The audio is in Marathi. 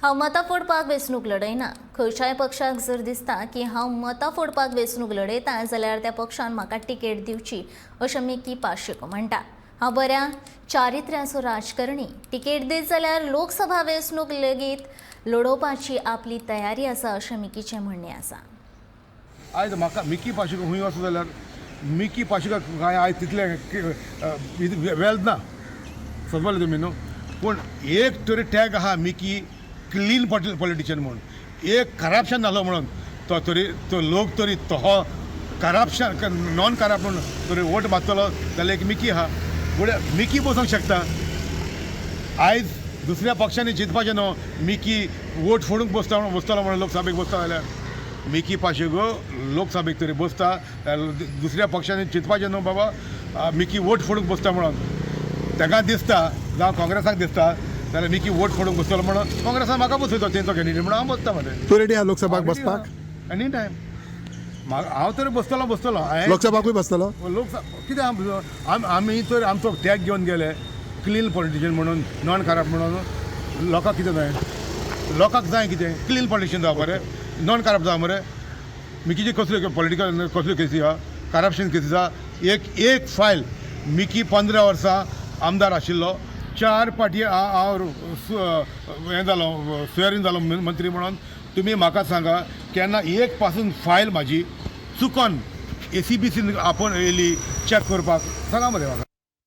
हांव मतां फोडपाक वेंचणूक लढयना। खंयच्याय पक्षाक जर दिसता की हांव मतां फोडपाक वेंचणूक लढयता जाल्यार त्या पक्षान म्हाका टिकेट दिवची अशें मिकी पाशिको म्हणटा। हांव बऱ्या चारित्र्याचो राजकारणी, टिकेट दीत जाल्यार लोकसभा वेंचणूक लेगीत लढोवपाची आपली तयारी आसा अशें मिकीचें म्हणणें आसा। आयज म्हाका मिकी पाशिको खंय वचो जाल्यार मिकी पाशिको काय आयज तितलें वेल्थ ना समजलें तुमी न्हू। पूण एक तरी टॅग आहा मिकी क्लीन पॉलिटिशियन म्हणून, एक करप्शन जालो म्हणून तो लोक तरी तो करप्शन नॉन करप्ट म्हणून तरी वोट मारतलो जाल्यार एक मिकी आहा। फुडें मिकी बसूंक शकता। आयज दुसऱ्या पक्षांनी चिंतपाचें न्हू मिकी वोट फोडूंक बसतलो म्हणून लोकसभेक बसता जाल्यार मिकी पाशिको लोकसभेक तरी बसता। दुसऱ्या पक्षांनी चिंतपाचें न्हू बाबा मिकी वोट फोडूंक बसता म्हणून। ताका दिसता जावं काँग्रेसाक दिसता जाल्यार मिकी वोट फोडूंक बसतलो म्हणून काँग्रेसान म्हाका बसयतो तेंचो कॅन्डिडेट म्हणून हांव बसता मरे। तूं रेडी आहा लोकसभाक बसपाक? एनी टायम हांव तरी बसतलो लोकसभाकूय बसतलो? कितें आमी तर आमचो टॅग घेवन गेले क्लीन पॉलिटिशियन म्हणून, नॉन करप्ट म्हणून। लोकांक कितें जाय? लोकांक जाय कितें? क्लीन पॉलिटिशियन जावं मरे, नॉन करप्ट जावं मरे। मिकीची कसल्यो पॉलिटिकल कसल्यो केसी आहा, करप्शन केसीस आहा। एक फायल मिकी 15 वर्सां आमदार आशिल्लो, 4 फावटी हांव हें जालो स्वेरीन जालो मंत्री म्हणून। तुमी म्हाका सांगा केन्ना एक पासून फायल म्हाजी चुकोन ACBCन आपूण येयली चॅक करपाक? सांगा मरे म्हाका।